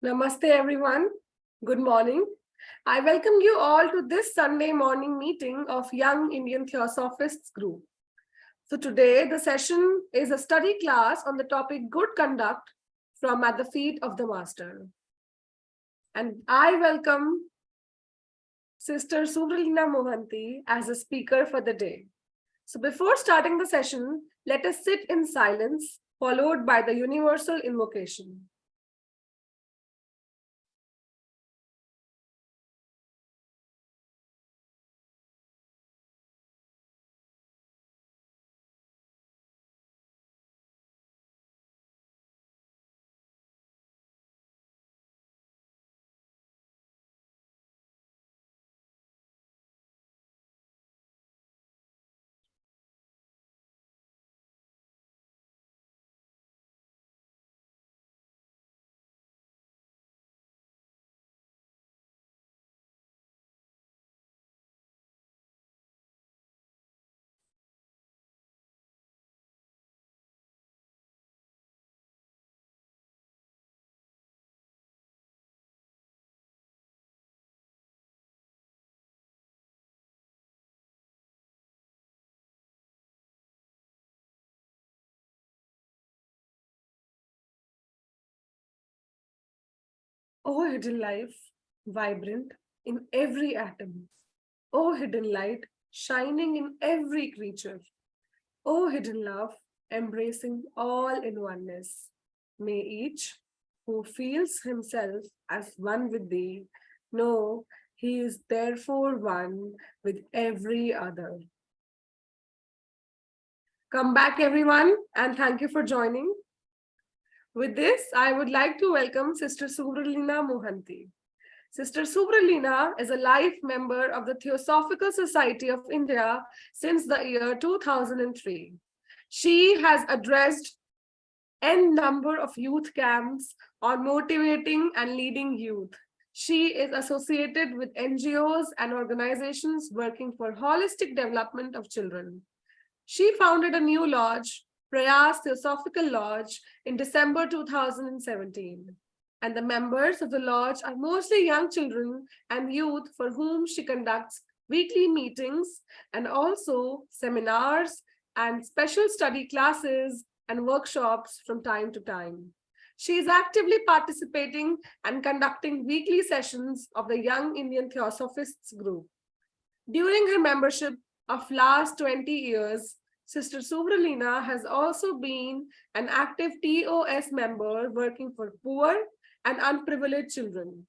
Namaste everyone. Good morning. I welcome you all to this Sunday morning meeting of Young Indian Theosophists group. So today the session is a study class on the topic Good Conduct from At the Feet of the Master. And I welcome Sister Suvrlina Mohanty as a speaker for the day. So before starting the session, let us sit in silence, followed by the universal invocation. Oh, hidden life, vibrant in every atom. Oh, hidden light, shining in every creature. Oh, hidden love, embracing all in oneness. May each who feels himself as one with thee know he is therefore one with every other. Come back, everyone, and thank you for joining. With this, I would like to welcome Sister Suvrlina Mohanty. Sister Suvrlina is a life member of the Theosophical Society of India since the year 2003. She has addressed n number of youth camps on motivating and leading youth. She is associated with NGOs and organizations working for holistic development of children. She founded a new lodge, Prayas Theosophical Lodge, in December 2017. And the members of the lodge are mostly young children and youth for whom she conducts weekly meetings and also seminars and special study classes and workshops from time to time. She is actively participating and conducting weekly sessions of the Young Indian Theosophists group. During her membership of last 20 years, Sister Suvrlina has also been an active TOS member working for poor and unprivileged children.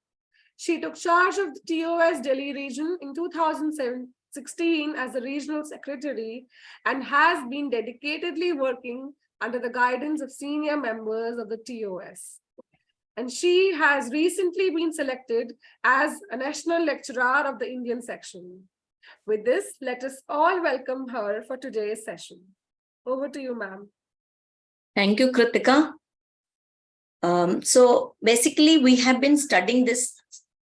She took charge of the TOS Delhi region in 2016 as a regional secretary and has been dedicatedly working under the guidance of senior members of the TOS. And she has recently been selected as a national lecturer of the Indian section. With this, let us all welcome her for today's session. Over to you, ma'am. Thank you, Kritika. So basically, we have been studying this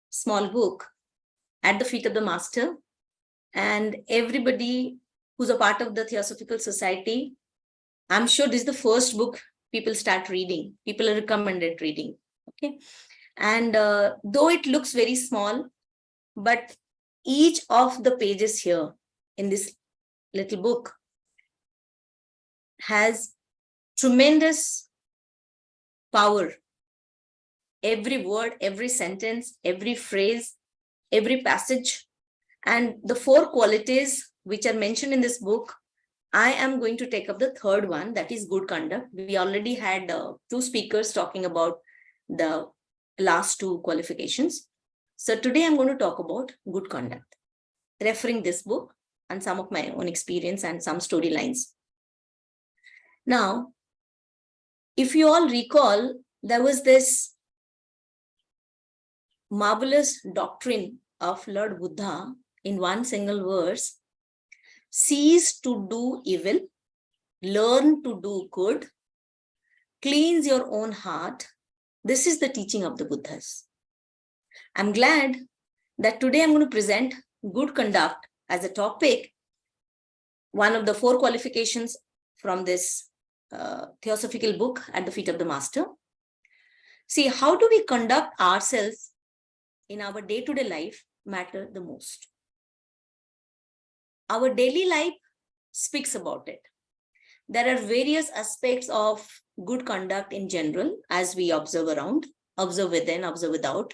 small book, At the Feet of the Master, and everybody who's a part of the Theosophical Society, I'm sure this is the first book people start reading. People are recommended reading. Okay, and though it looks very small, but each of the pages here in this little book has tremendous power. Every word, every sentence, every phrase, every passage, and the 4 qualities which are mentioned in this book, I am going to take up the third one, that is good conduct. We already had 2 speakers talking about the last 2 qualifications. So today I'm going to talk about good conduct, referring this book and some of my own experience and some storylines. Now, if you all recall, there was this marvelous doctrine of Lord Buddha in one single verse: cease to do evil, learn to do good, cleanse your own heart. This is the teaching of the Buddhas. I'm glad that today I'm going to present good conduct as a topic, one of the 4 qualifications from this theosophical book, At the Feet of the Master. See, how do we conduct ourselves in our day-to-day life matter the most. Our daily life speaks about it. There are various aspects of good conduct in general as we observe around, observe within, observe without.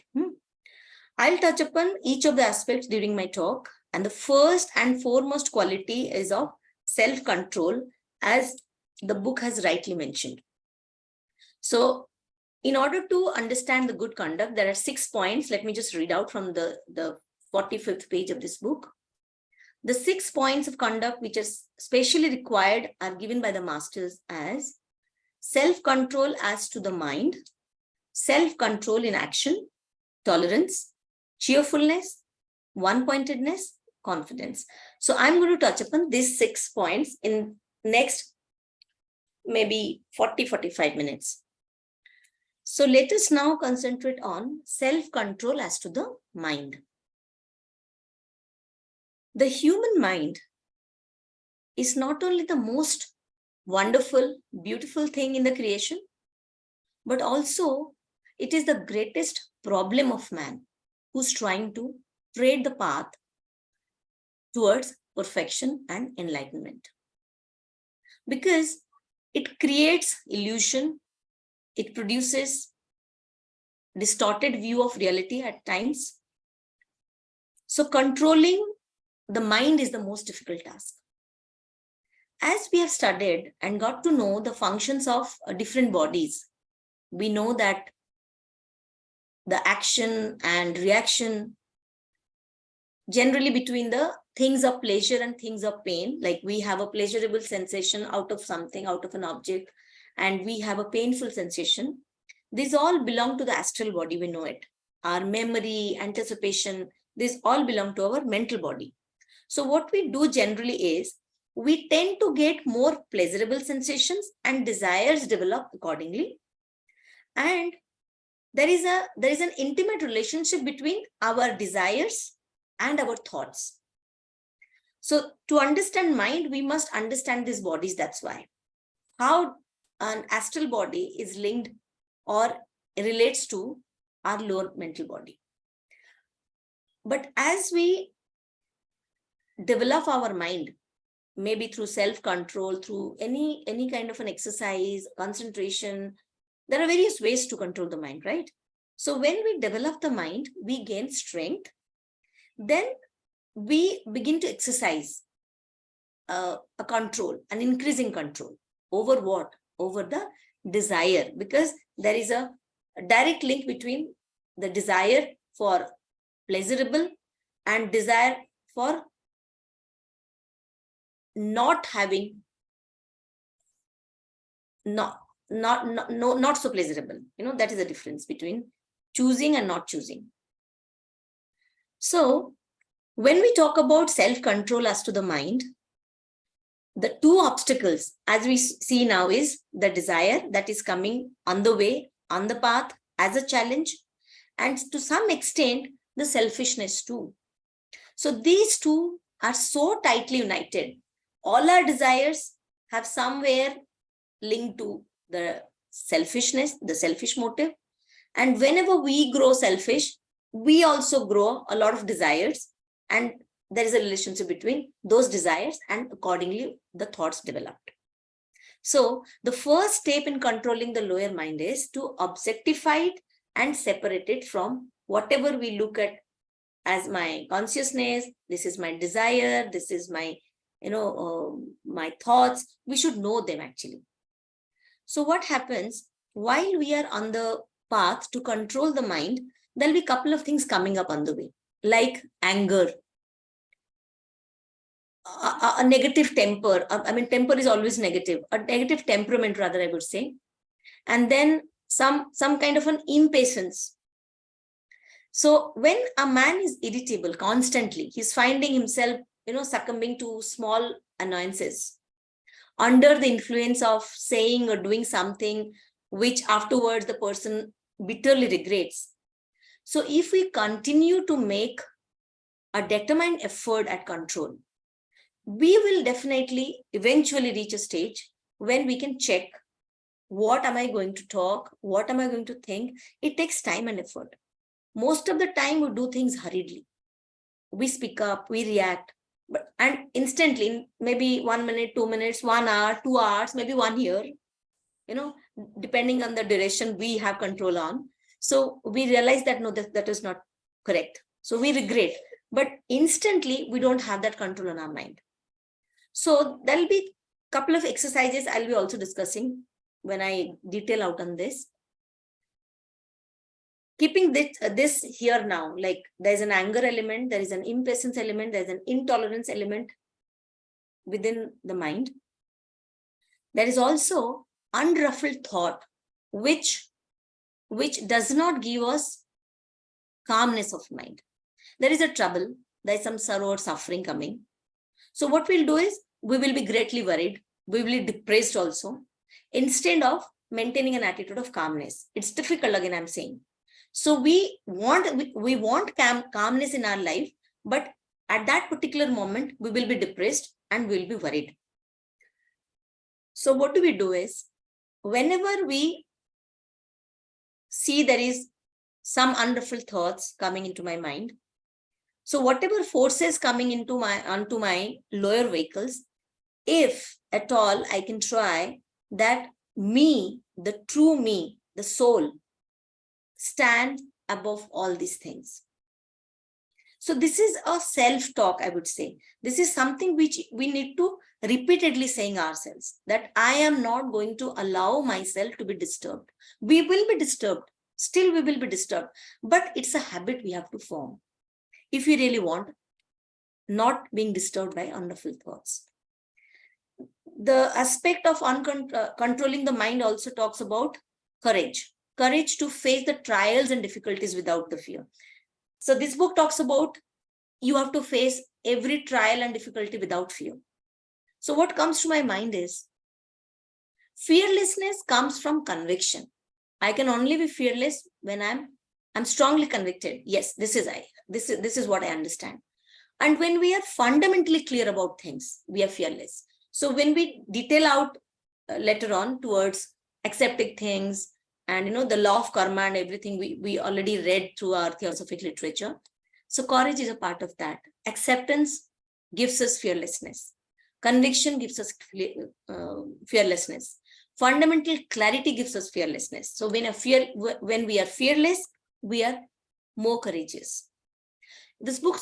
I'll touch upon each of the aspects during my talk. And the first and foremost quality is of self-control, as the book has rightly mentioned. So in order to understand the good conduct, there are 6 points. Let me just read out from the 45th page of this book. The 6 points of conduct which are specially required are given by the masters as self-control as to the mind, self-control in action, tolerance, cheerfulness, one-pointedness, confidence. So I'm going to touch upon these 6 points in next maybe 40-45 minutes. So let us now concentrate on self-control as to the mind. The human mind is not only the most wonderful, beautiful thing in the creation, but also it is the greatest problem of man who's trying to tread the path towards perfection and enlightenment. Because it creates illusion, it produces distorted view of reality at times. So controlling the mind is the most difficult task. As we have studied and got to know the functions of different bodies, we know that the action and reaction generally between the things of pleasure and things of pain, like we have a pleasurable sensation out of something, out of an object, and we have a painful sensation. These all belong to the astral body, we know it. Our memory, anticipation, these all belong to our mental body. So what we do generally is, we tend to get more pleasurable sensations and desires develop accordingly. And there is an intimate relationship between our desires and our thoughts. So to understand mind, we must understand these bodies. That's why. How an astral body is linked or relates to our lower mental body. But as we develop our mind, maybe through self-control, through any kind of an exercise, concentration, there are various ways to control the mind, right? So when we develop the mind, we gain strength. Then we begin to exercise a control, an increasing control over what? Over the desire, because there is a direct link between the desire for pleasurable and desire for not having, not so pleasurable. That is the difference between choosing and not choosing. So when we talk about self-control as to the mind, the two obstacles as we see now is the desire that is coming on the way, on the path as a challenge, and to some extent the selfishness too. So these two are so tightly united. All our desires have somewhere linked to the selfishness, the selfish motive. And whenever we grow selfish, we also grow a lot of desires, and there is a relationship between those desires and accordingly the thoughts developed. So the first step in controlling the lower mind is to objectify it and separate it from whatever we look at as my consciousness. This is my desire, this is my my thoughts. We should know them actually. So what happens while we are on the path to control the mind, there'll be a couple of things coming up on the way, like anger, a negative temper. Temper is always negative, a negative temperament rather, I would say. And then some kind of an impatience. So when a man is irritable constantly, he's finding himself succumbing to small annoyances under the influence of saying or doing something which afterwards the person bitterly regrets. So if we continue to make a determined effort at control, we will definitely eventually reach a stage when we can check what am I going to talk? What am I going to think? It takes time and effort. Most of the time we do things hurriedly. We speak up, we react, and instantly, maybe 1 minute, 2 minutes, 1 hour, 2 hours, maybe 1 year, depending on the duration we have control on. So we realize that no, that is not correct. So we regret, but instantly we don't have that control on our mind. So there'll be a couple of exercises I'll be also discussing when I detail out on this. Keeping this here now, like there's an anger element, there is an impatience element, there's an intolerance element within the mind. There is also unruffled thought, which does not give us calmness of mind. There is a trouble, there is some sorrow or suffering coming. So what we'll do is, we will be greatly worried, we will be depressed also, instead of maintaining an attitude of calmness. It's difficult, again, I'm saying. So we want calmness in our life, but at that particular moment, we will be depressed and we'll be worried. So what do we do is, whenever we see there is some unruffled thoughts coming into my mind, so whatever forces coming onto my lower vehicles, if at all I can try that me, the true me, the soul, stand above all these things. So this is a self-talk, I would say. This is something which we need to repeatedly saying ourselves, that I am not going to allow myself to be disturbed. We will be disturbed. Still we will be disturbed. But it's a habit we have to form if we really want not being disturbed by unruffled thoughts. The aspect of controlling the mind also talks about courage. Courage to face the trials and difficulties without the fear. So this book talks about you have to face every trial and difficulty without fear. So what comes to my mind is, fearlessness comes from conviction. I can only be fearless when I'm strongly convicted. Yes, this is what I understand. And when we are fundamentally clear about things, we are fearless. So when we detail out later on towards accepting things, and the law of karma and everything we already read through our theosophic literature. So courage is a part of that. Acceptance gives us fearlessness. Conviction gives us fearlessness. Fundamental clarity gives us fearlessness. So when we are fearless, we are more courageous. This book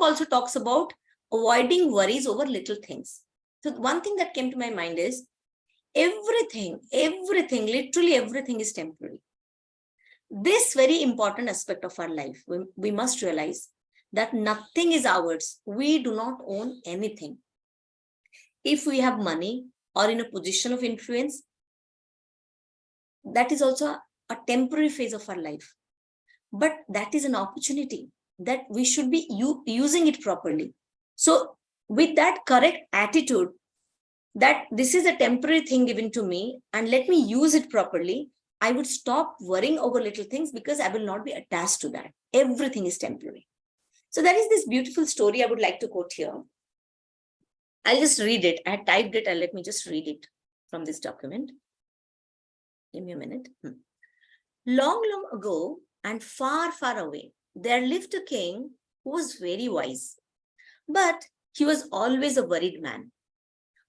also talks about avoiding worries over little things. So one thing that came to my mind is, everything, literally everything is temporary. This very important aspect of our life, we must realize that nothing is ours. We do not own anything. If we have money or in a position of influence, that is also a temporary phase of our life. But that is an opportunity that we should be using it properly. So with that correct attitude, that this is a temporary thing given to me and let me use it properly, I would stop worrying over little things because I will not be attached to that. Everything is temporary. So that is this beautiful story I would like to quote here. I'll just read it. I typed it and let me just read it from this document. Give me a minute. Long, long ago and far, far away, there lived a king who was very wise, but he was always a worried man.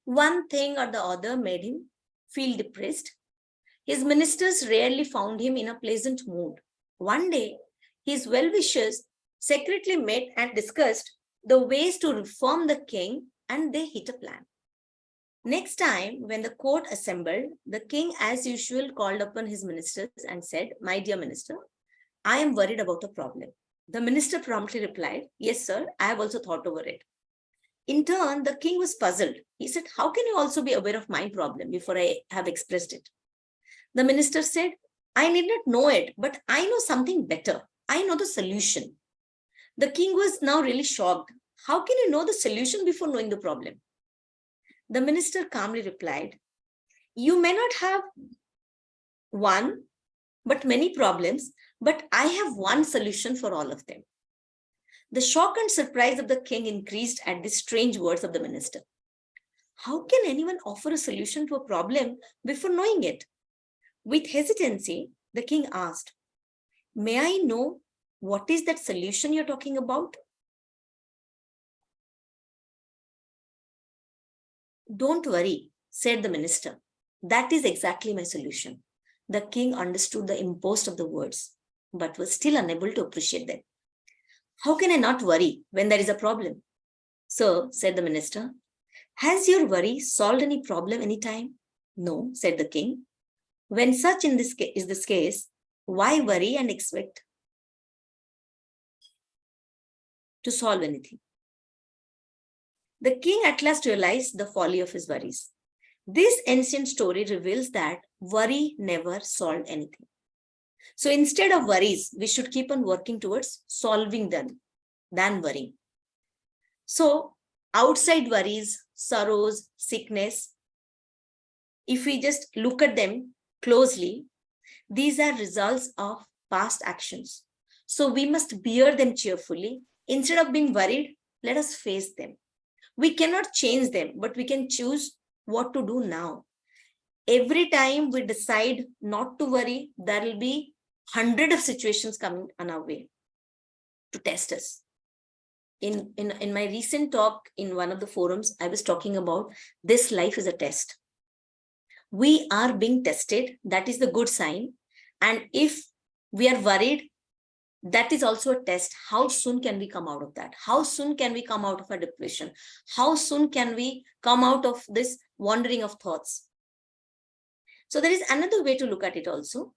One thing or the other made him feel depressed. His ministers rarely found him in a pleasant mood. One day, his well-wishers secretly met and discussed the ways to reform the king, and they hit a plan. Next time, when the court assembled, the king, as usual, called upon his ministers and said, "My dear minister, I am worried about a problem." The minister promptly replied, "Yes, sir, I have also thought over it." In turn, the king was puzzled. He said, "How can you also be aware of my problem before I have expressed it?" The minister said, "I need not know it, but I know something better. I know the solution." The king was now really shocked. "How can you know the solution before knowing the problem?" The minister calmly replied, "You may not have one, but many problems, but I have one solution for all of them." The shock and surprise of the king increased at the strange words of the minister. How can anyone offer a solution to a problem before knowing it? With hesitancy, the king asked, "May I know what is that solution you're talking about?" "Don't worry," said the minister. "That is exactly my solution." The king understood the import of the words, but was still unable to appreciate them. "How can I not worry when there is a problem?" "Sir," said the minister, "has your worry solved any problem any time?" "No," said the king. "When such is this case, why worry and expect to solve anything?" The king at last realized the folly of his worries. This ancient story reveals that worry never solved anything. So instead of worries, we should keep on working towards solving them than worrying. So outside worries, sorrows, sickness, if we just look at them closely, these are results of past actions. So we must bear them cheerfully. Instead of being worried, let us face them. We cannot change them, but we can choose what to do now. Every time we decide not to worry, there will be hundreds of situations coming on our way to test us. In my recent talk in one of the forums, I was talking about this life is a test. We are being tested. That is the good sign. And if we are worried, that is also a test. How soon can we come out of that? How soon can we come out of a depression? How soon can we come out of this wandering of thoughts? So there is another way to look at it also.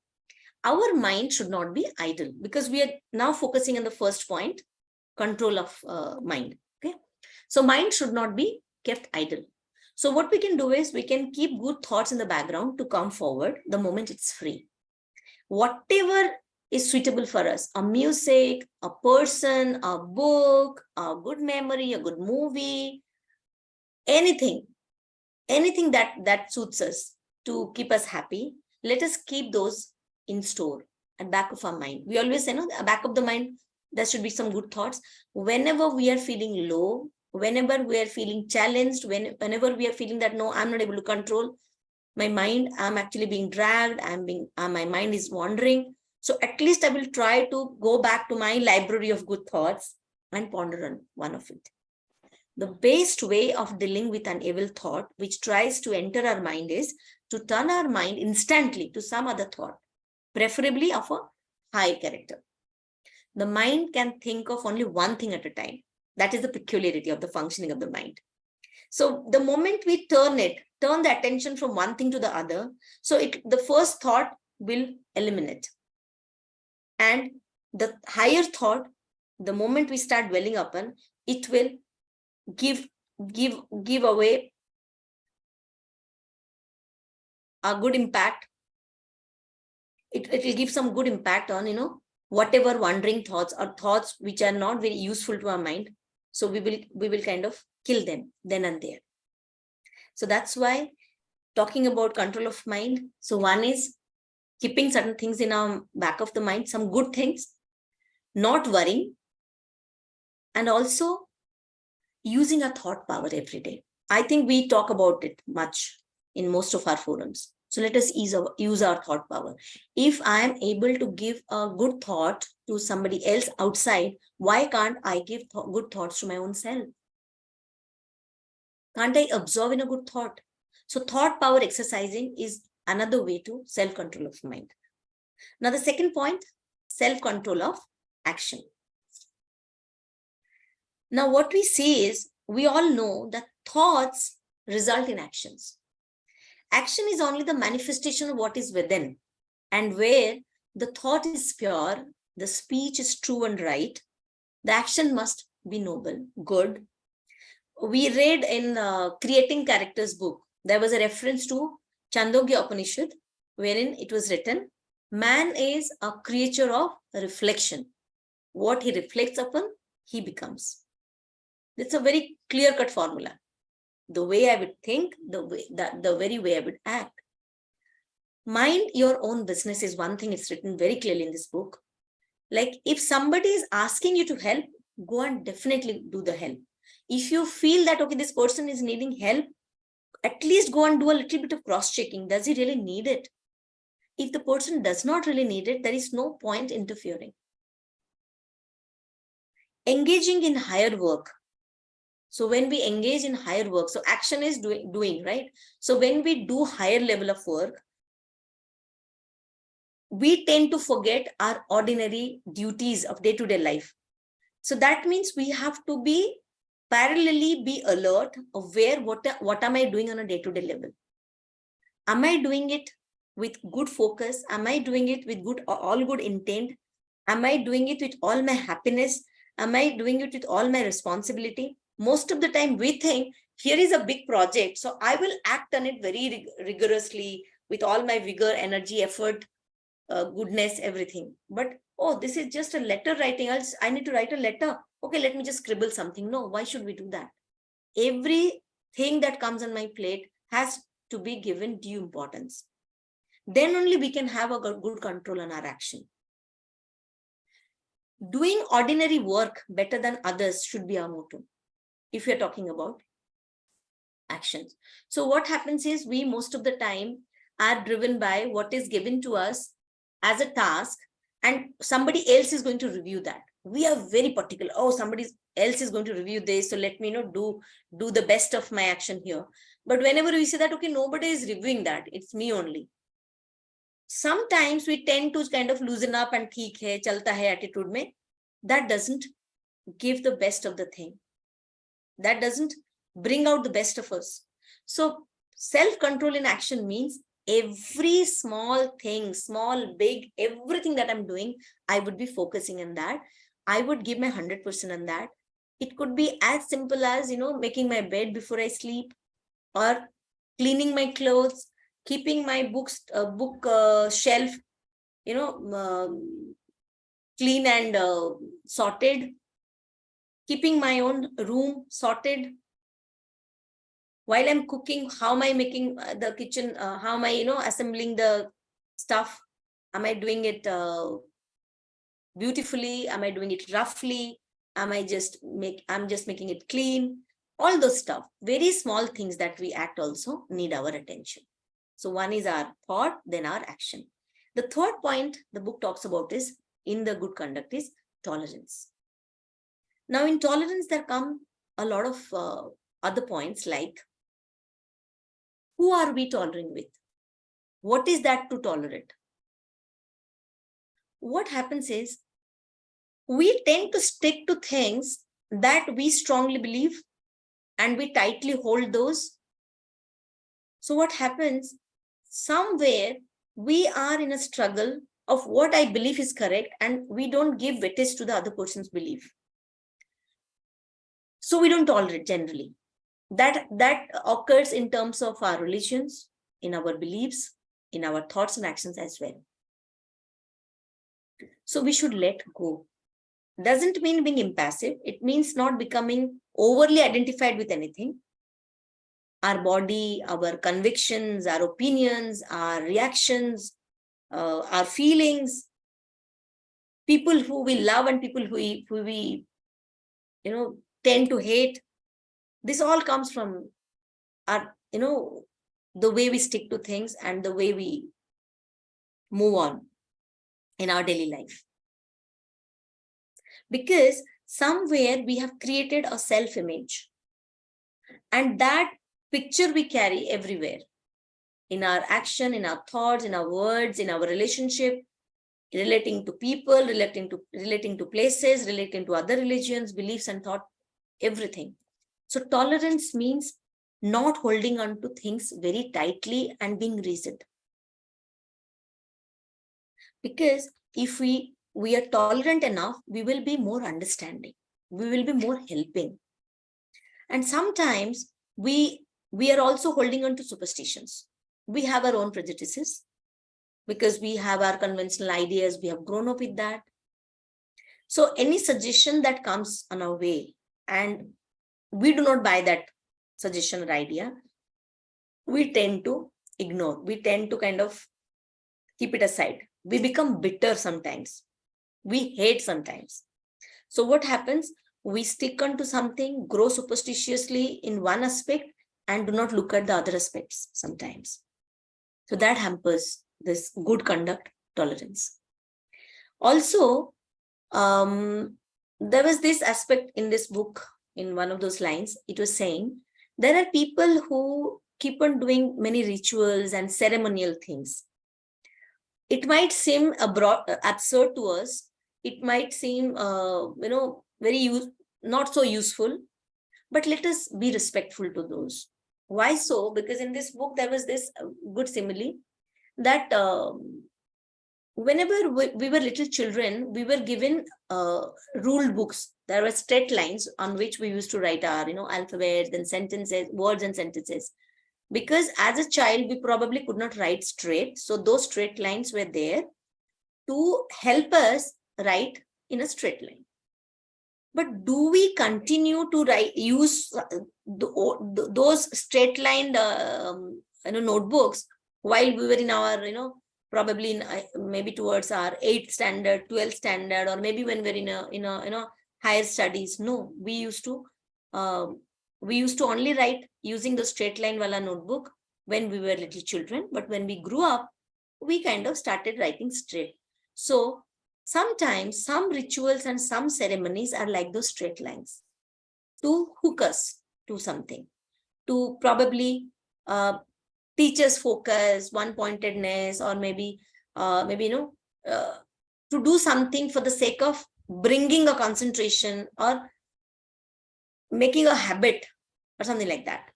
Our mind should not be idle, because we are now focusing on the first point, control of mind. Okay, so mind should not be kept idle. So what we can do is we can keep good thoughts in the background to come forward the moment it's free. Whatever is suitable for us, a music, a person, a book, a good memory, a good movie, anything that suits us to keep us happy, let us keep those in store at back of our mind. We always say, no, at back of the mind, there should be some good thoughts. Whenever we are feeling low, whenever we are feeling challenged, whenever we are feeling that, no, I'm not able to control my mind, I'm actually being dragged, my mind is wandering. So at least I will try to go back to my library of good thoughts and ponder on one of it. The best way of dealing with an evil thought which tries to enter our mind is to turn our mind instantly to some other thought, preferably of a high character. The mind can think of only one thing at a time. That is the peculiarity of the functioning of the mind. So the moment we turn the attention from one thing to the other, so the first thought will eliminate. And the higher thought, the moment we start dwelling upon, it will give away a good impact. It will give some good impact on, whatever wandering thoughts or thoughts which are not very useful to our mind. So we will kind of kill them then and there. So that's why talking about control of mind. So one is keeping certain things in our back of the mind, some good things, not worrying, and also using our thought power every day. I think we talk about it much in most of our forums. So let us use our thought power. If I am able to give a good thought to somebody else outside, why can't I give good thoughts to my own self? Can't I absorb in a good thought? So thought power exercising is another way to self-control of mind. Now the second point, self-control of action. Now what we see is, we all know that thoughts result in actions. Action is only the manifestation of what is within, and where the thought is pure, the speech is true and right, the action must be noble, good. We read in Creating Characters book, there was a reference to Chandogya Upanishad, wherein it was written, man is a creature of reflection. What he reflects upon, he becomes. It's a very clear-cut formula. The way I would think, the very way I would act. Mind your own business is one thing. It's written very clearly in this book. Like if somebody is asking you to help, go and definitely do the help. If you feel that, okay, this person is needing help, at least go and do a little bit of cross-checking. Does he really need it? If the person does not really need it, there is no point interfering. Engaging in higher work. So when we engage in higher work, so action is doing, right? So when we do higher level of work, we tend to forget our ordinary duties of day-to-day life. So that means we have to be parallelly be alert, aware, what am I doing on a day-to-day level? Am I doing it with good focus? Am I doing it with all good intent? Am I doing it with all my happiness? Am I doing it with all my responsibility? Most of the time we think, here is a big project, so I will act on it very rigorously with all my vigor, energy, effort, goodness, everything. But, oh, this is just a letter writing. I need to write a letter. Okay, let me just scribble something. No, why should we do that? Everything that comes on my plate has to be given due importance. Then only we can have a good control on our action. Doing ordinary work better than others should be our motto, if you're talking about actions. So what happens is, we most of the time are driven by what is given to us as a task, and somebody else is going to review that. We are very particular. Oh, somebody else is going to review this, so let me do the best of my action here. But whenever we say that, okay, nobody is reviewing that, it's me only. Sometimes we tend to kind of loosen up and theek hai, chalta hai attitude mein. That doesn't give the best of the thing. That doesn't bring out the best of us. So self-control in action means every small thing, small, big, everything that I'm doing, I would be focusing on that. I would give my 100% on that. It could be as simple as, making my bed before I sleep, or cleaning my clothes, keeping my book shelf, clean and sorted, keeping my own room sorted. While I'm cooking, how am I making the kitchen? How am I, assembling the stuff? Am I doing it beautifully? Am I doing it roughly? I'm just making it clean? All those stuff, very small things that we act also need our attention. So one is our thought, then our action. The third point the book talks about is, in the good conduct, is tolerance. Now in tolerance, there come a lot of other points, like, who are we tolerating with? What is that to tolerate? What happens is, we tend to stick to things that we strongly believe, and we tightly hold those. So what happens? Somewhere we are in a struggle of what I believe is correct, and we don't give weightage to the other person's belief. So we don't tolerate generally. That occurs in terms of our religions, in our beliefs, in our thoughts and actions as well. So we should let go. Doesn't mean being impassive. It means not becoming overly identified with anything. Our body, our convictions, our opinions, our reactions, our feelings, people who we love and people who we tend to hate. This all comes from our, the way we stick to things and the way we move on in our daily life. Because somewhere we have created a self-image, and that picture we carry everywhere, in our action, in our thoughts, in our words, in our relationship, relating to people, relating to places, relating to other religions, beliefs and thought, everything. So tolerance means not holding on to things very tightly and being rigid. Because if we are tolerant enough, we will be more understanding. We will be more helping. And sometimes we are also holding on to superstitions. We have our own prejudices because we have our conventional ideas. We have grown up with that. So any suggestion that comes on our way and we do not buy that suggestion or idea, we tend to ignore. We tend to kind of keep it aside. We become bitter sometimes. We hate sometimes. So what happens? We stick onto something, grow superstitiously in one aspect, and do not look at the other aspects sometimes. So that hampers this good conduct tolerance. Also, there was this aspect in this book, in one of those lines, it was saying, there are people who keep on doing many rituals and ceremonial things. It might seem absurd to us. It might seem, very not so useful, but let us be respectful to those. Why so? Because in this book, there was this good simile that whenever we were little children, we were given ruled books. There were straight lines on which we used to write our, alphabets and sentences, words and sentences. Because as a child, we probably could not write straight. So those straight lines were there to help us write in a straight line. But do we continue to use those straight lined notebooks while we were in our, probably in maybe towards our 8th standard, 12th standard, or maybe when we're in a higher studies? No, we used to only write using the straight line wala notebook when we were little children. But when we grew up, we kind of started writing straight. So sometimes some rituals and some ceremonies are like those straight lines to hook us to something, to probably teach us focus, one-pointedness, or maybe to do something for the sake of bringing a concentration or making a habit or something like that.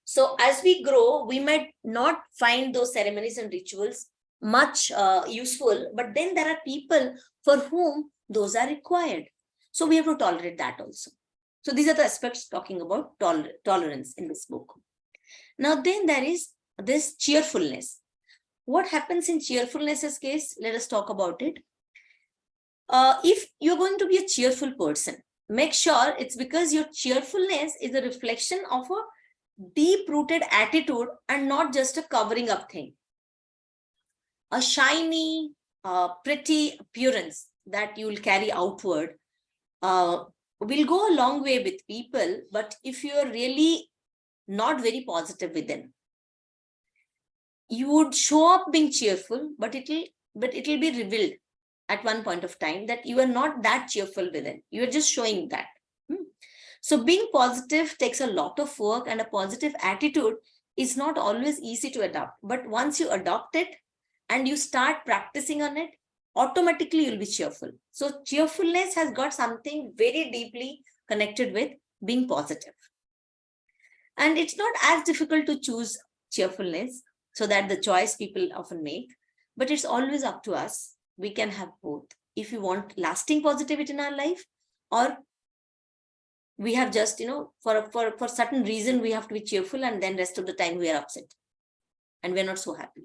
So as we grow, we might not find those ceremonies and rituals much useful, but then there are people for whom those are required. So we have to tolerate that also. So these are the aspects talking about tolerance in this book. Now then there is this cheerfulness. What happens in cheerfulness's case? Let us talk about it. If you're going to be a cheerful person, make sure it's because your cheerfulness is a reflection of a deep-rooted attitude and not just a covering up thing. A shiny, pretty appearance that you will carry outward will go a long way with people, but if you're really not very positive within, you would show up being cheerful, but it'll be revealed at one point of time that you are not that cheerful within. You are just showing that. So being positive takes a lot of work, and a positive attitude is not always easy to adopt. But once you adopt it and you start practicing on it, automatically you'll be cheerful. So cheerfulness has got something very deeply connected with being positive. And it's not as difficult to choose cheerfulness, so that the choice people often make, but it's always up to us. We can have both. If you want lasting positivity in our life, or we have just, for certain reason, we have to be cheerful, and then rest of the time we are upset and we're not so happy.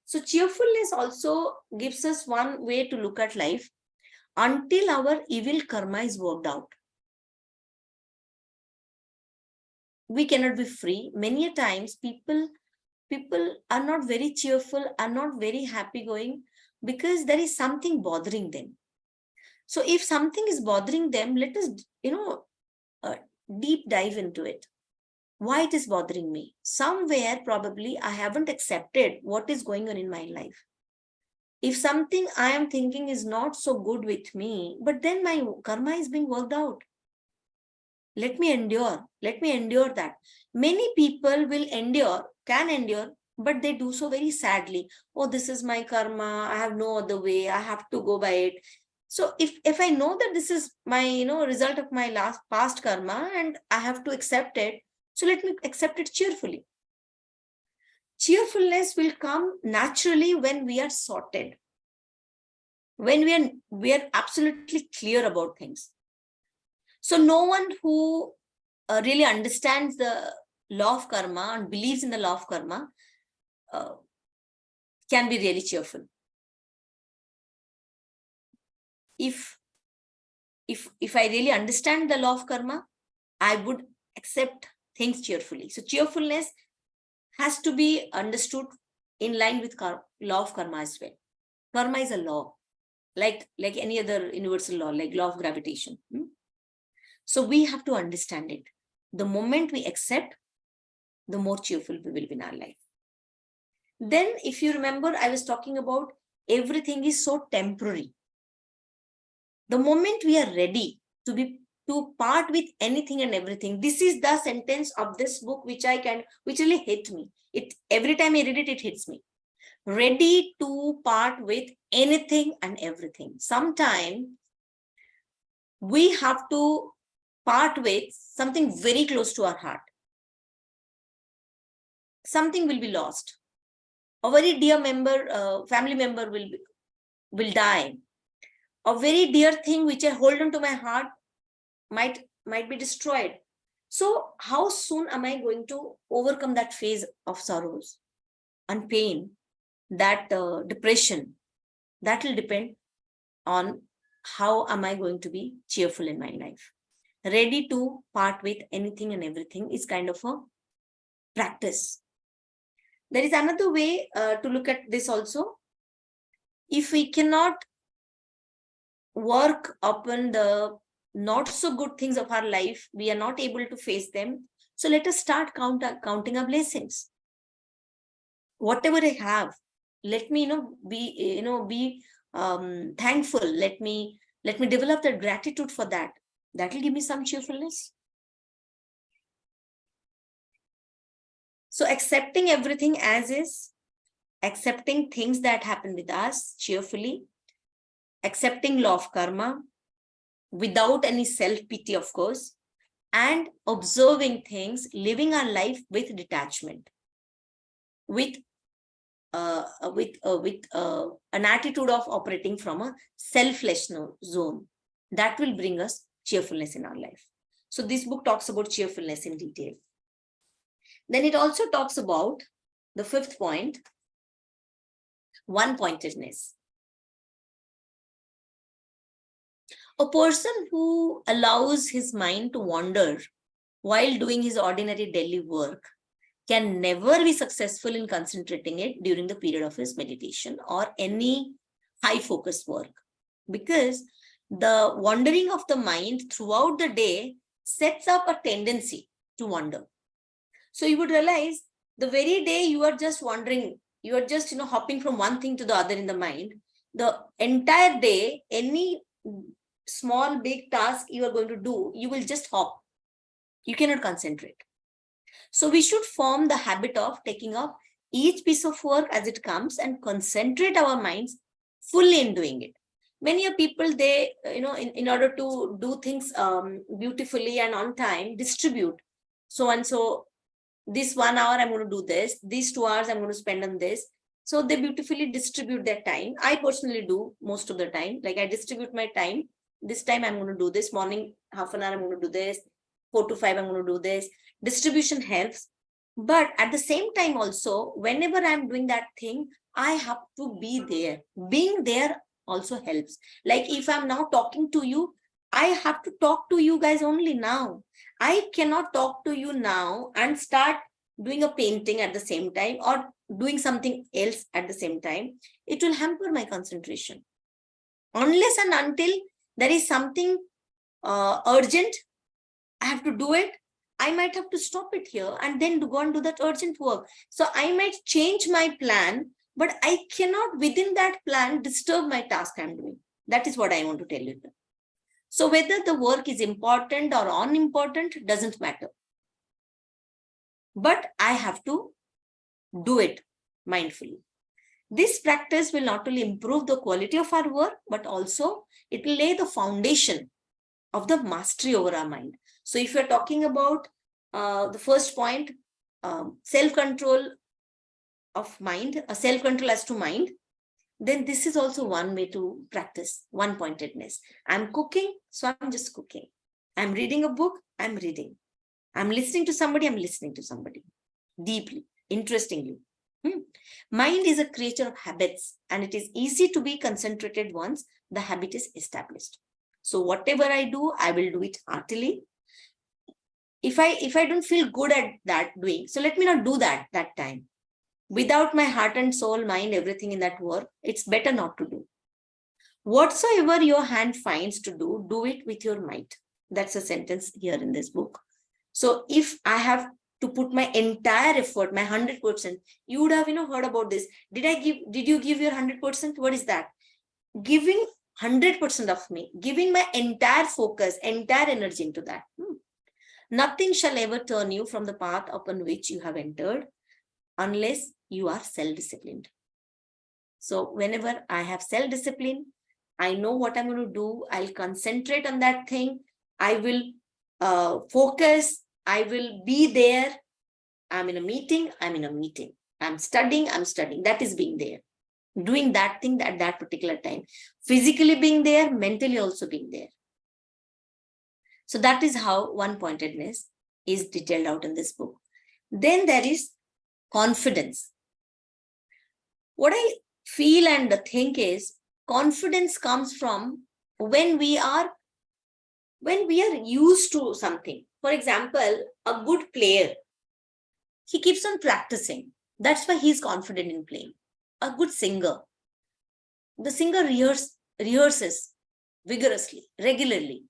So cheerfulness also gives us one way to look at life until our evil karma is worked out. We cannot be free. Many a times people are not very cheerful, are not very happy going, because there is something bothering them. So if something is bothering them, let us, deep dive into it. Why it is bothering me? Somewhere probably I haven't accepted what is going on in my life. If something I am thinking is not so good with me, but then my karma is being worked out. Let me endure. Let me endure that. Many people can endure, but they do so very sadly. Oh, this is my karma. I have no other way. I have to go by it. So if I know that this is my, result of my past karma, and I have to accept it, so let me accept it cheerfully. Cheerfulness will come naturally when we are sorted, when we are absolutely clear about things. So no one who really understands the law of karma and believes in the law of karma can be really cheerful. If I really understand the law of karma, I would accept things cheerfully. So cheerfulness has to be understood in line with law of karma as well. Karma is a law, like any other universal law, like law of gravitation. So we have to understand it. The moment we accept, the more cheerful we will be in our life. Then, if you remember, I was talking about everything is so temporary. The moment we are ready to part with anything and everything, this is the sentence of this book which really hit me. Every time I read it, it hits me. Ready to part with anything and everything. Sometimes we have to part with something very close to our heart. Something will be lost. A very dear family member will die. A very dear thing which I hold on to my heart might be destroyed. So how soon am I going to overcome that phase of sorrows and pain, that depression? That will depend on how am I going to be cheerful in my life. Ready to part with anything and everything is kind of a practice. There is another way to look at this also. If we cannot work upon the not so good things of our life, we are not able to face them. So let us start counting our blessings. Whatever I have, let me be thankful. Let me develop that gratitude for that. That will give me some cheerfulness. So accepting everything as is, accepting things that happen with us cheerfully, accepting law of karma without any self-pity, of course, and observing things, living our life with detachment, with an attitude of operating from a selfless zone. That will bring us cheerfulness in our life. So this book talks about cheerfulness in detail. Then it also talks about the fifth point, one-pointedness. A person who allows his mind to wander while doing his ordinary daily work can never be successful in concentrating it during the period of his meditation or any high focus work, because the wandering of the mind throughout the day sets up a tendency to wander. So you would realize the very day you are just wandering, you are just hopping from one thing to the other in the mind, the entire day, any small big task you are going to do, you will just hop. You cannot concentrate. So we should form the habit of taking up each piece of work as it comes and concentrate our minds fully in doing it. Many people, they, in order to do things beautifully and on time, distribute. So and so, this 1 hour I'm going to do this, these 2 hours I'm going to spend on this. So they beautifully distribute their time. I personally do most of the time. Like I distribute my time. This time I'm going to do this. Morning, half an hour I'm going to do this. 4 to 5 I'm going to do this. Distribution helps. But at the same time also, whenever I'm doing that thing, I have to be there. Being there also helps. Like if I'm now talking to you, I have to talk to you guys only now. I cannot talk to you now and start doing a painting at the same time or doing something else at the same time. It will hamper my concentration. Unless and until there is something urgent, I have to do it. I might have to stop it here and then go and do that urgent work. So I might change my plan, but I cannot within that plan disturb my task I'm doing. That is what I want to tell you. So whether the work is important or unimportant doesn't matter. But I have to do it mindfully. This practice will not only improve the quality of our work, but also it will lay the foundation of the mastery over our mind. So if you're talking about the first point, self-control of mind, a self-control as to mind, then this is also one way to practice one-pointedness. I'm cooking, so I'm just cooking. I'm reading a book, I'm reading. I'm listening to somebody, I'm listening to somebody. Deeply, interestingly. Mind is a creature of habits, and it is easy to be concentrated once the habit is established. So whatever I do, I will do it heartily. If I don't feel good at that doing, so let me not do that time. Without my heart and soul, mind, everything in that work, it's better not to do. Whatsoever your hand finds to do, do it with your might. That's a sentence here in this book. So if I have to put my entire effort, my 100%, you would have, heard about this. Did you give your 100%? What is that? Giving 100% of me, giving my entire focus, entire energy into that. Nothing shall ever turn you from the path upon which you have entered unless you are self-disciplined. So whenever I have self-discipline, I know what I'm going to do. I'll concentrate on that thing. I will focus. I will be there. I'm in a meeting. I'm studying. That is being there. Doing that thing at that particular time. Physically being there, mentally also being there. So that is how one-pointedness is detailed out in this book. Then there is confidence. What I feel and think is confidence comes from when we are used to something. For example, a good player, he keeps on practicing. That's why he's confident in playing. A good singer, the singer rehearses vigorously, regularly.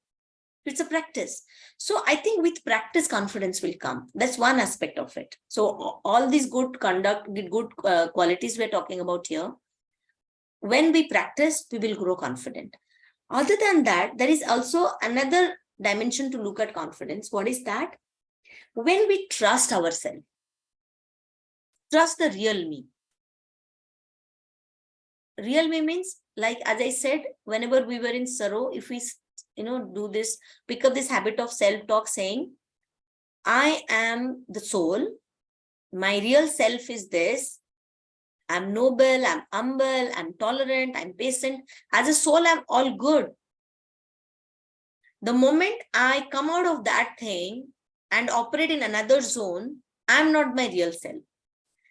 It's a practice. So I think with practice, confidence will come. That's one aspect of it. So all these good conduct, good qualities we're talking about here, when we practice, we will grow confident. Other than that, there is also another dimension to look at confidence. What is that? When we trust ourselves, trust the real me. Real me means, like, as I said, whenever we were in sorrow, if we do this, pick up this habit of self-talk saying, I am the soul, my real self is this, I'm noble, I'm humble, I'm tolerant, I'm patient. As a soul, I'm all good. The moment I come out of that thing and operate in another zone, I'm not my real self.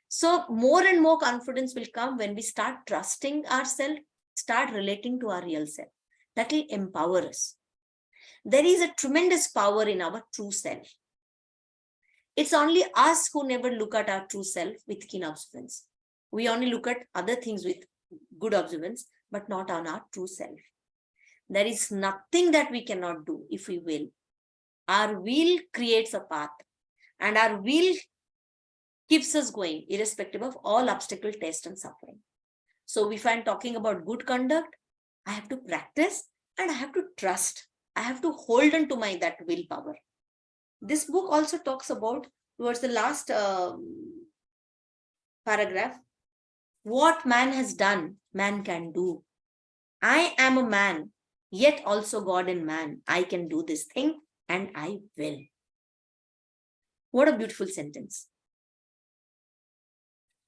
So more and more confidence will come when we start trusting ourselves, start relating to our real self. That will empower us. There is a tremendous power in our true self. It's only us who never look at our true self with keen observance. We only look at other things with good observance, but not on our true self. There is nothing that we cannot do if we will. Our will creates a path, and our will keeps us going, irrespective of all obstacle, test, and suffering. So if I'm talking about good conduct, I have to practice and I have to trust. I have to hold on to that willpower. This book also talks about, towards the last paragraph, what man has done, man can do. I am a man, yet also God in man. I can do this thing and I will. What a beautiful sentence.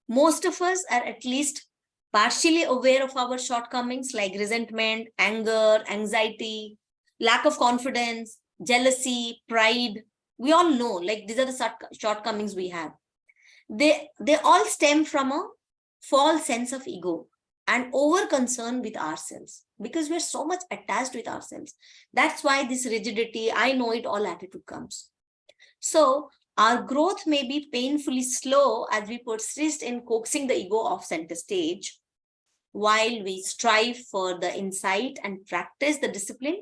Most of us are at least partially aware of our shortcomings like resentment, anger, anxiety, lack of confidence, jealousy, pride. We all know, like, these are the shortcomings we have. They all stem from a false sense of ego and over concern with ourselves, because we're so much attached with ourselves. That's why this rigidity, I know it all attitude comes. So our growth may be painfully slow as we persist in coaxing the ego off center stage, while we strive for the insight and practice the discipline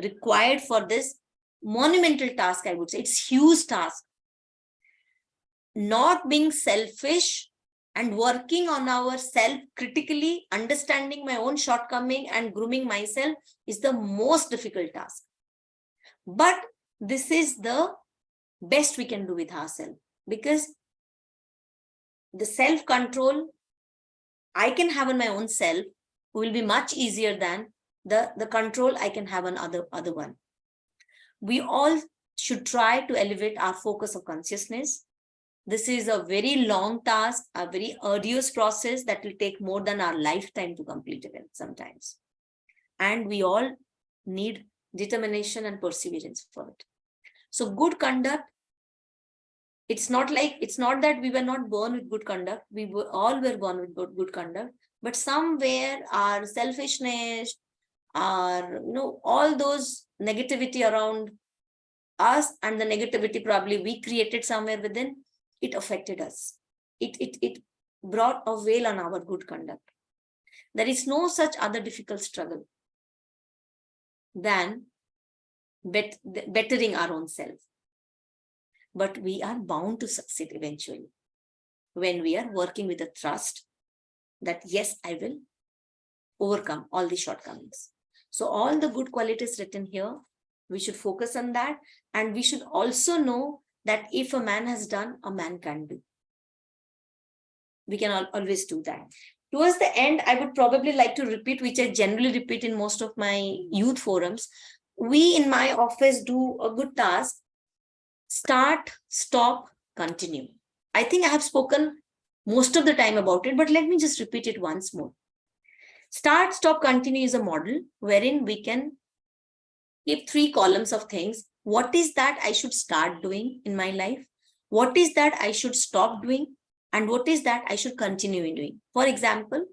required for this monumental task. I would say it's huge task. Not being selfish and working on ourselves critically, understanding my own shortcoming and grooming myself is the most difficult task. But this is the best we can do with ourselves, because the self-control I can have on my own self will be much easier than the control I can have on other one. We all should try to elevate our focus of consciousness. This is a very long task, a very arduous process that will take more than our lifetime to complete it sometimes. And we all need determination and perseverance for it. So good conduct, it's not that we were not born with good conduct. We all were born with good conduct, but somewhere our selfishness, our all those negativity around us, and the negativity probably we created somewhere within, it affected us. It brought a veil on our good conduct. There is no such other difficult struggle than bettering our own self. but we are bound to succeed eventually when we are working with a trust that, yes, I will overcome all the shortcomings. So all the good qualities written here, we should focus on that. And we should also know that if a man has done, a man can do. We can always do that. Towards the end, I would probably like to repeat, which I generally repeat in most of my youth forums. We in my office do a good task: start, stop, continue. I think I have spoken most of the time about it, but let me just repeat it once more. Start, stop, continue is a model wherein we can keep 3 columns of things. What is that I should start doing in my life? What is that I should stop doing? And what is that I should continue in doing? For example,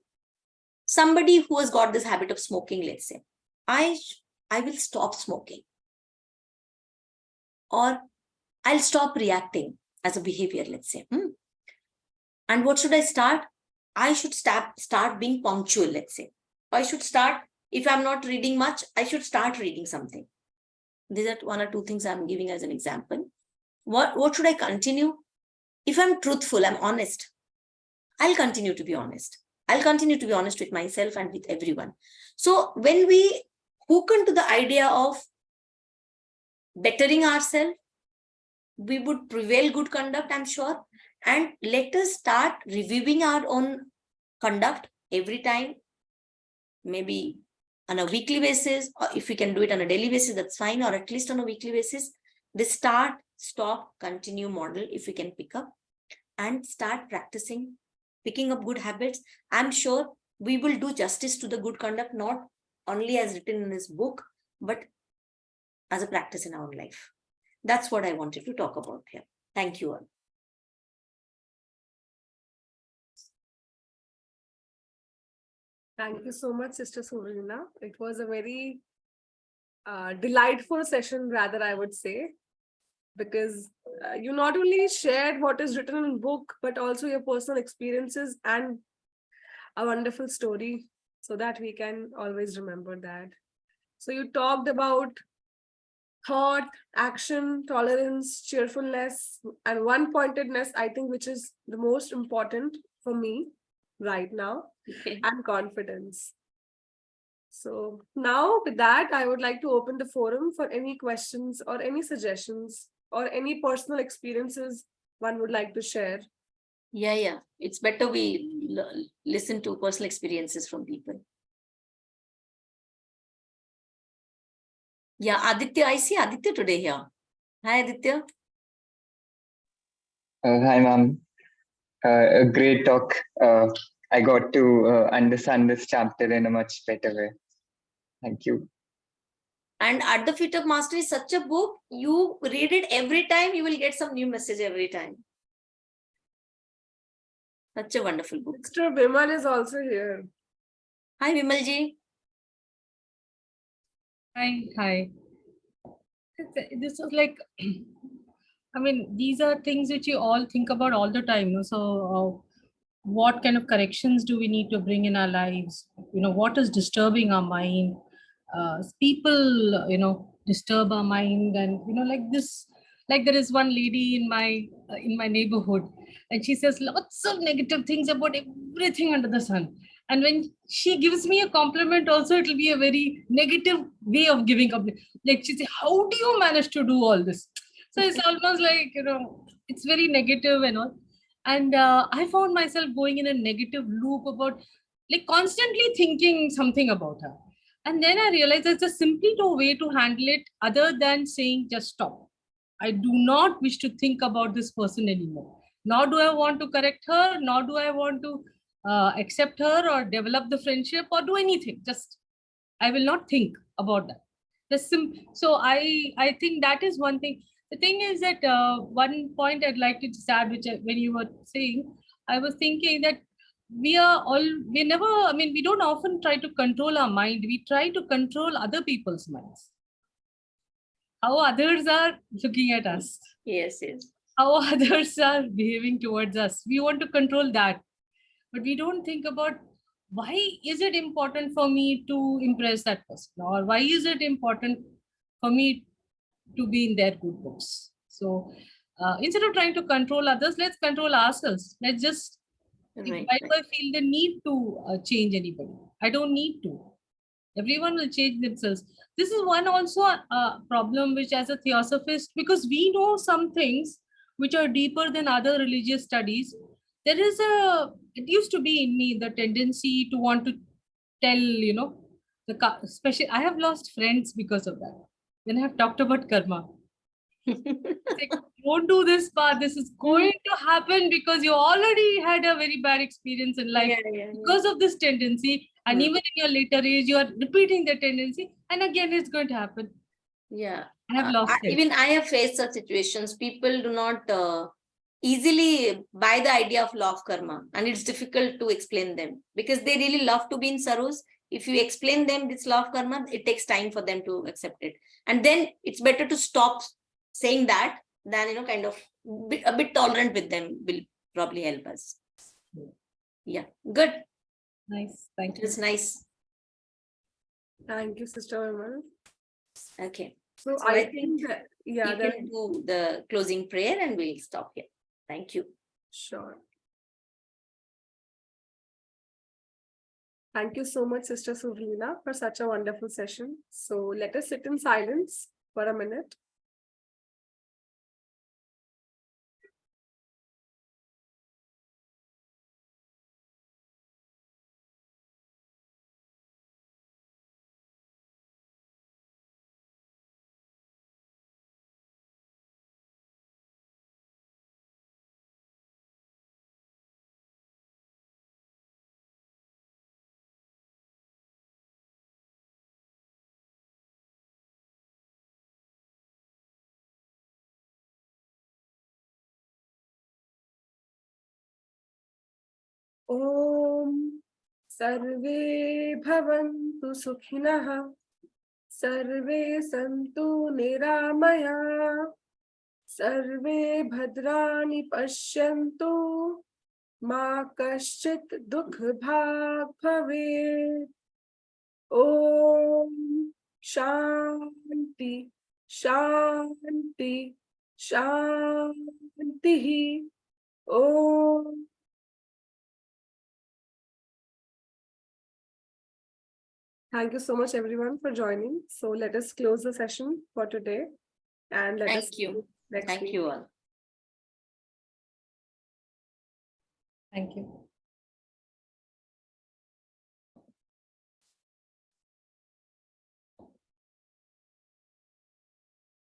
somebody who has got this habit of smoking, let's say, I will stop smoking. Or I'll stop reacting as a behavior, let's say. And what should I start? I should start being punctual, let's say. I should start, if I'm not reading much, I should start reading something. These are 1 or 2 things I'm giving as an example. What should I continue? If I'm truthful, I'm honest, I'll continue to be honest. I'll continue to be honest with myself and with everyone. So when we hook into the idea of bettering ourselves, we would prevail good conduct, I'm sure. And let us start reviewing our own conduct every time, maybe on a weekly basis, or if we can do it on a daily basis, that's fine, or at least on a weekly basis. The start, stop, continue model, if we can pick up and start practicing, picking up good habits, I'm sure we will do justice to the good conduct, not only as written in this book, but as a practice in our life. That's what I wanted to talk about here. Thank you all. Thank you so much, Sister Suvrlina. It was a very delightful session, rather, I would say, because you not only shared what is written in book, but also your personal experiences and a wonderful story, so that we can always remember that. So you talked about thought, action, tolerance, cheerfulness, and one-pointedness, I think, which is the most important for me right now, and confidence. So now with that, I would like to open the forum for any questions or any suggestions or any personal experiences one would like to share. Yeah. It's better we listen to personal experiences from people. Yeah, Aditya, I see Aditya today here. Hi, Aditya. Hi, ma'am. A great talk. I got to understand this chapter in a much better way. Thank you. And At the Feet of Mastery is such a book. You read it every time, you will get some new message every time. Such a wonderful book. Mr. Vimal is also here. Hi, Vimalji. Hi. This is like, I mean, these are things which you all think about all the time. So, what kind of corrections do we need to bring in our lives? What is disturbing our mind? People, disturb our mind, and like this. Like there is one lady in my neighborhood, and she says lots of negative things about everything under the sun. And when she gives me a compliment, also it will be a very negative way of giving compliment. Like she say, "How do you manage to do all this?" So it's almost like it's very negative and all. And I found myself going in a negative loop about like constantly thinking something about her. And then I realized there's a simpler way to handle it other than saying just stop. I do not wish to think about this person anymore. Nor do I want to correct her, nor do I want to accept her or develop the friendship or do anything. Just I will not think about that. So I think that is one thing. The thing is that one point I'd like to just add, when you were saying, I was thinking that we don't often try to control our mind. We try to control other people's minds. How others are looking at us. Yes. How others are behaving towards us. We want to control that. But we don't think about why is it important for me to impress that person? Or why is it important for me to be in their good books? So instead of trying to control others, let's control ourselves. Let's just, Right, why do right. I feel the need to change anybody? I don't need to. Everyone will change themselves. This is one also problem which, as a theosophist, because we know some things which are deeper than other religious studies, there is it used to be in me the tendency to want to tell, especially I have lost friends because of that. When I have talked about karma, like, don't do this path. This is going to happen because you already had a very bad experience in life Yeah. because of this tendency. And Hmm. even in your later age, you are repeating the tendency. And again, it's going to happen. Yeah. I have lost it. Even I have faced such situations. People do not easily buy the idea of law of karma, and it's difficult to explain them because they really love to be in sarus. If you explain them this law of karma, it takes time for them to accept it. And then it's better to stop saying that than, kind of a bit tolerant with them will probably help us. Yeah, good. Nice. Thank It you. was nice. Thank you, Sister Vimal. Okay. So So I I think think that, yeah, you can do the closing prayer and we'll stop here. Thank you. sure. Thank you so much, Sister Suvrlina, for such a wonderful session. So let us sit in silence for a minute. Om Sarve Bhavantu Sukhinah Sarve Santu Niramaya Sarve Bhadrani Pashyantu Ma Kaschit Dukh Bhag Bhavet. Om Shanti Shanti Shanti. Om. Thank you so much, everyone, for joining. So let us close the session for today, and let us Thank you. see next Thank week. you all. Thank you.